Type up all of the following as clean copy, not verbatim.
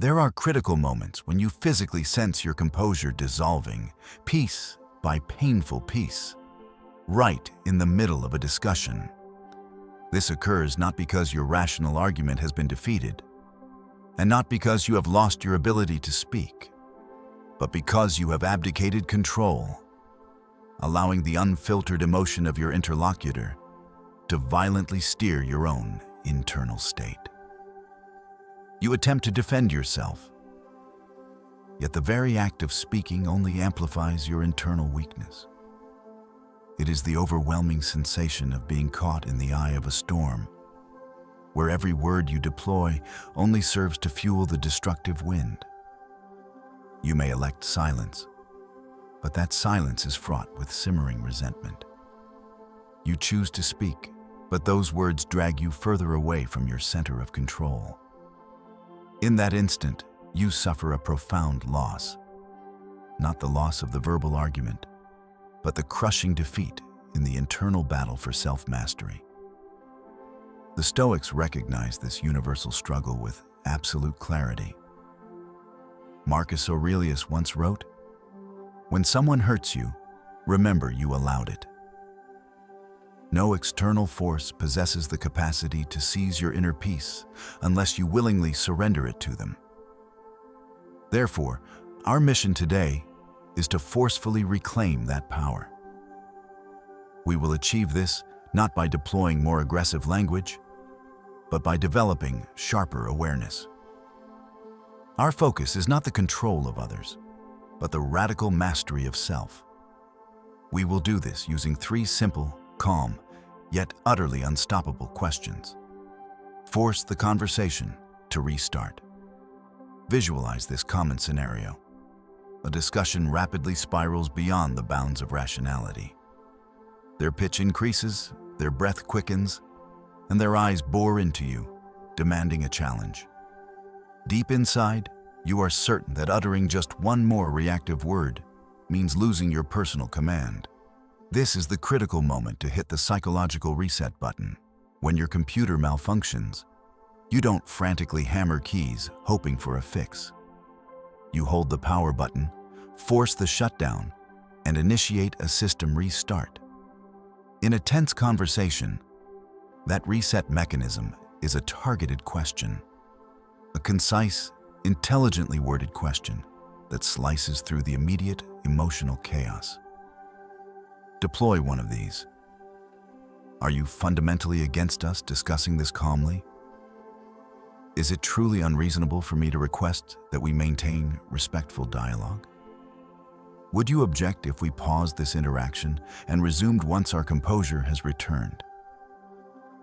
There are critical moments when you physically sense your composure dissolving, piece by painful piece, right in the middle of a discussion. This occurs not because your rational argument has been defeated, and not because you have lost your ability to speak, but because you have abdicated control, allowing the unfiltered emotion of your interlocutor to violently steer your own internal state. You attempt to defend yourself, yet the very act of speaking only amplifies your internal weakness. It is the overwhelming sensation of being caught in the eye of a storm, where every word you deploy only serves to fuel the destructive wind. You may elect silence, but that silence is fraught with simmering resentment. You choose to speak, but those words drag you further away from your center of control. In that instant, you suffer a profound loss. Not the loss of the verbal argument, but the crushing defeat in the internal battle for self-mastery. The Stoics recognize this universal struggle with absolute clarity. Marcus Aurelius once wrote, "When someone hurts you, remember you allowed it." No external force possesses the capacity to seize your inner peace unless you willingly surrender it to them. Therefore, our mission today is to forcefully reclaim that power. We will achieve this not by deploying more aggressive language, but by developing sharper awareness. Our focus is not the control of others, but the radical mastery of self. We will do this using 3 simple, calm, yet utterly unstoppable questions. Force the conversation to restart. Visualize this common scenario. A discussion rapidly spirals beyond the bounds of rationality. Their pitch increases, their breath quickens, and their eyes bore into you, demanding a challenge. Deep inside, you are certain that uttering just one more reactive word means losing your personal command. This is the critical moment to hit the psychological reset button. When your computer malfunctions, you don't frantically hammer keys hoping for a fix. You hold the power button, force the shutdown, and initiate a system restart. In a tense conversation, that reset mechanism is a targeted question. A concise, intelligently worded question that slices through the immediate emotional chaos. Deploy one of these. Are you fundamentally against us discussing this calmly? Is it truly unreasonable for me to request that we maintain respectful dialogue? Would you object if we paused this interaction and resumed once our composure has returned?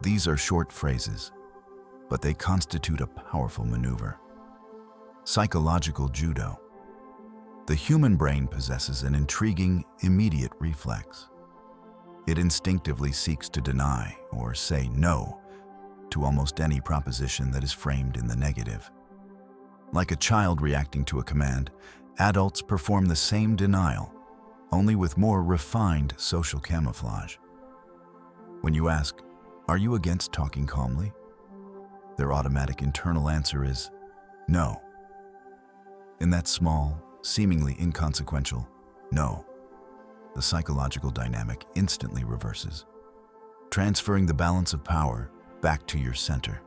These are short phrases, but they constitute a powerful maneuver. Psychological Judo. The human brain possesses an intriguing, immediate reflex. It instinctively seeks to deny or say no to almost any proposition that is framed in the negative. Like a child reacting to a command, adults perform the same denial, only with more refined social camouflage. When you ask, "Are you against talking calmly?" their automatic internal answer is, "No." In that small, seemingly inconsequential "no," the psychological dynamic instantly reverses, transferring the balance of power back to your center.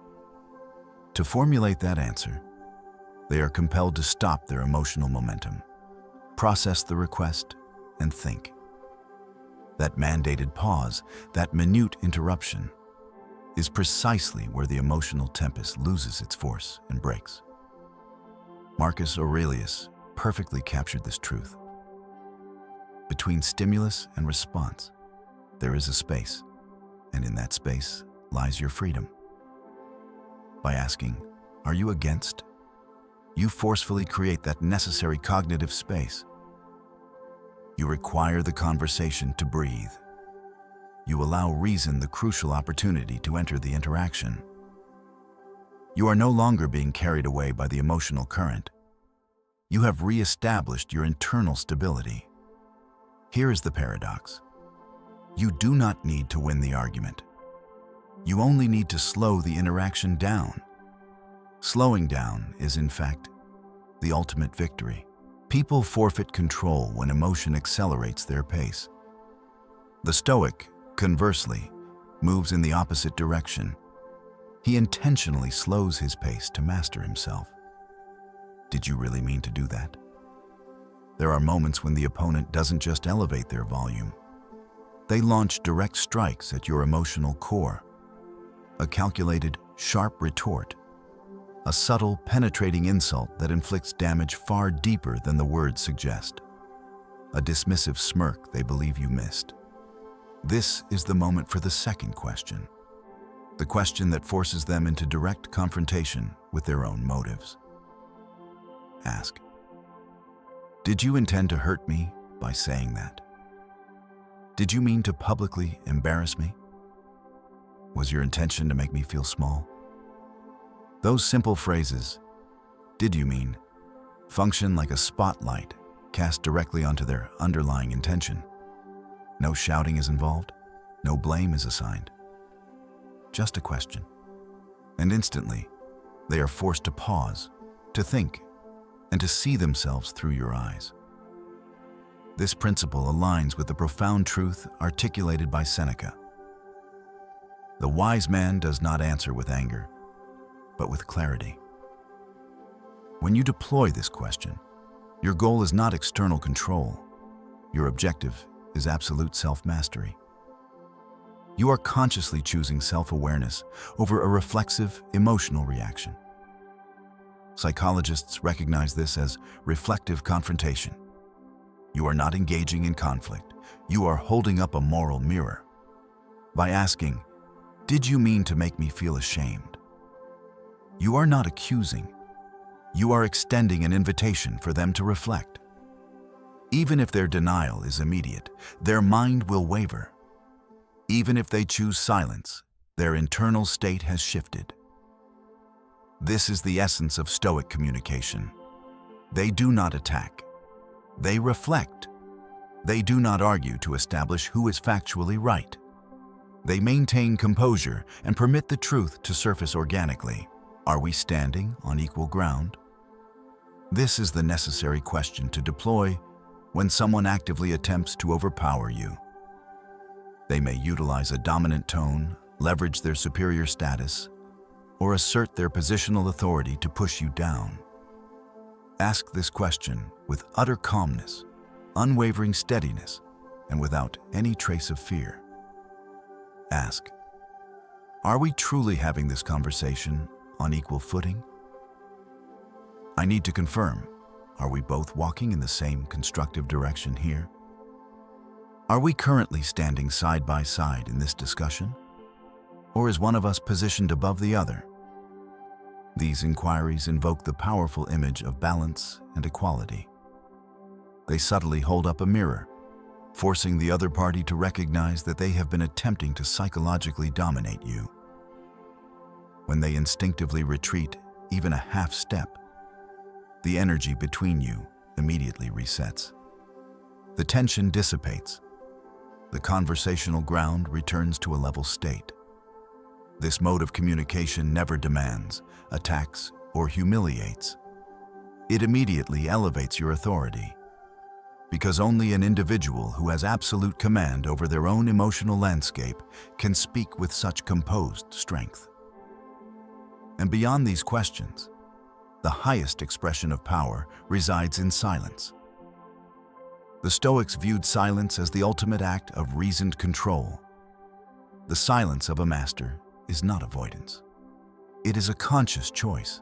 To formulate that answer, they are compelled to stop their emotional momentum, process the request, and think. That mandated pause, that minute interruption, is precisely where the emotional tempest loses its force and breaks. Marcus Aurelius perfectly captured this truth. Between stimulus and response, there is a space, and in that space lies your freedom. By asking, "Are you against?" you forcefully create that necessary cognitive space. You require the conversation to breathe. You allow reason the crucial opportunity to enter the interaction. You are no longer being carried away by the emotional current. You have re-established your internal stability. Here is the paradox. You do not need to win the argument. You only need to slow the interaction down. Slowing down is, in fact, the ultimate victory. People forfeit control when emotion accelerates their pace. The Stoic, conversely, moves in the opposite direction. He intentionally slows his pace to master himself. Did you really mean to do that? There are moments when the opponent doesn't just elevate their volume. They launch direct strikes at your emotional core. A calculated, sharp retort. A subtle, penetrating insult that inflicts damage far deeper than the words suggest. A dismissive smirk they believe you missed. This is the moment for the second question. The question that forces them into direct confrontation with their own motives. Ask, did you intend to hurt me by saying that? Did you mean to publicly embarrass me? Was your intention to make me feel small? Those simple phrases, did you mean, function like a spotlight cast directly onto their underlying intention. No shouting is involved, no blame is assigned. Just a question. And instantly, they are forced to pause, to think, and to see themselves through your eyes. This principle aligns with the profound truth articulated by Seneca. The wise man does not answer with anger, but with clarity. When you deploy this question, your goal is not external control. Your objective is absolute self-mastery. You are consciously choosing self-awareness over a reflexive, emotional reaction. Psychologists recognize this as reflective confrontation. You are not engaging in conflict. You are holding up a moral mirror. By asking, did you mean to make me feel ashamed? You are not accusing. You are extending an invitation for them to reflect. Even if their denial is immediate, their mind will waver. Even if they choose silence, their internal state has shifted. This is the essence of Stoic communication. They do not attack. They reflect. They do not argue to establish who is factually right. They maintain composure and permit the truth to surface organically. Are we standing on equal ground? This is the necessary question to deploy when someone actively attempts to overpower you. They may utilize a dominant tone, leverage their superior status, or assert their positional authority to push you down. Ask this question with utter calmness, unwavering steadiness, and without any trace of fear. Ask, are we truly having this conversation on equal footing? I need to confirm, are we both walking in the same constructive direction here? Are we currently standing side by side in this discussion? Or is one of us positioned above the other? These inquiries invoke the powerful image of balance and equality. They subtly hold up a mirror, forcing the other party to recognize that they have been attempting to psychologically dominate you. When they instinctively retreat even a half step, the energy between you immediately resets. The tension dissipates. The conversational ground returns to a level state. This mode of communication never demands, attacks, or humiliates. It immediately elevates your authority, because only an individual who has absolute command over their own emotional landscape can speak with such composed strength. And beyond these questions, the highest expression of power resides in silence. The Stoics viewed silence as the ultimate act of reasoned control. The silence of a master is not avoidance. It is a conscious choice,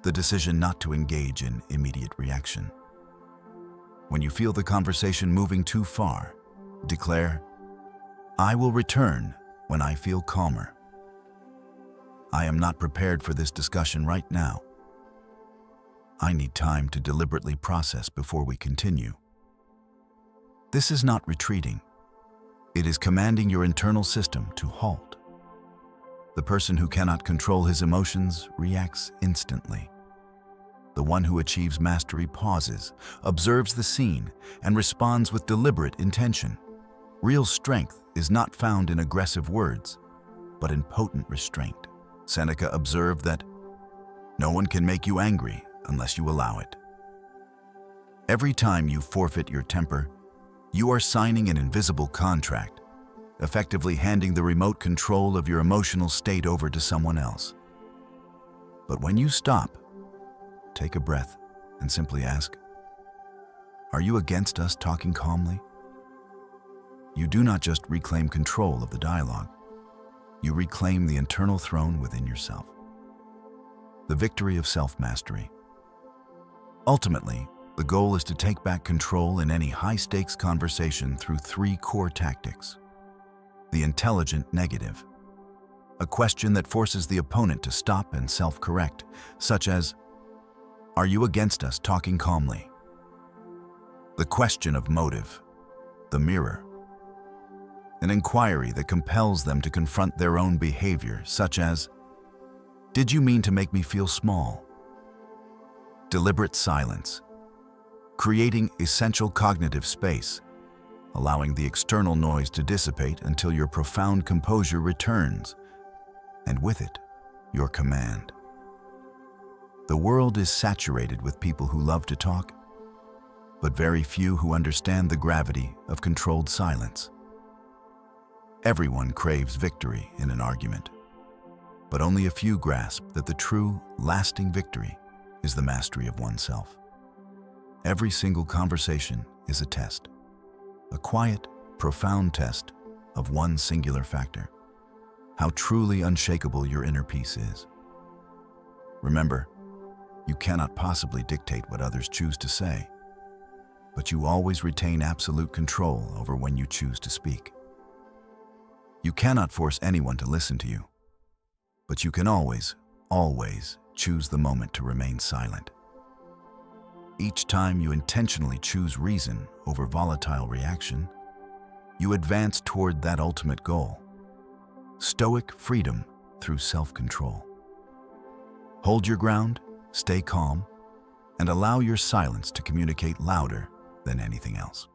the decision not to engage in immediate reaction. When you feel the conversation moving too far, declare, I will return when I feel calmer. I am not prepared for this discussion right now. I need time to deliberately process before we continue. This is not retreating. It is commanding your internal system to halt. The person who cannot control his emotions reacts instantly. The one who achieves mastery pauses, observes the scene, and responds with deliberate intention. Real strength is not found in aggressive words, but in potent restraint. Seneca observed that no one can make you angry unless you allow it. Every time you forfeit your temper, you are signing an invisible contract, effectively handing the remote control of your emotional state over to someone else. But when you stop, take a breath and simply ask, are you against us talking calmly? You do not just reclaim control of the dialogue, you reclaim the internal throne within yourself. The victory of self-mastery. Ultimately, the goal is to take back control in any high-stakes conversation through 3 core tactics. The intelligent negative. A question that forces the opponent to stop and self-correct, such as, are you against us talking calmly? The question of motive. The mirror. An inquiry that compels them to confront their own behavior, such as, did you mean to make me feel small? Deliberate silence. Creating essential cognitive space, allowing the external noise to dissipate until your profound composure returns, and with it, your command. The world is saturated with people who love to talk, but very few who understand the gravity of controlled silence. Everyone craves victory in an argument, but only a few grasp that the true, lasting victory is the mastery of oneself. Every single conversation is a test, a quiet, profound test of one singular factor: how truly unshakable your inner peace is. Remember, you cannot possibly dictate what others choose to say, but you always retain absolute control over when you choose to speak. You cannot force anyone to listen to you, but you can always choose the moment to remain silent. Each time you intentionally choose reason over volatile reaction, you advance toward that ultimate goal: Stoic freedom through self-control. Hold your ground, stay calm, and allow your silence to communicate louder than anything else.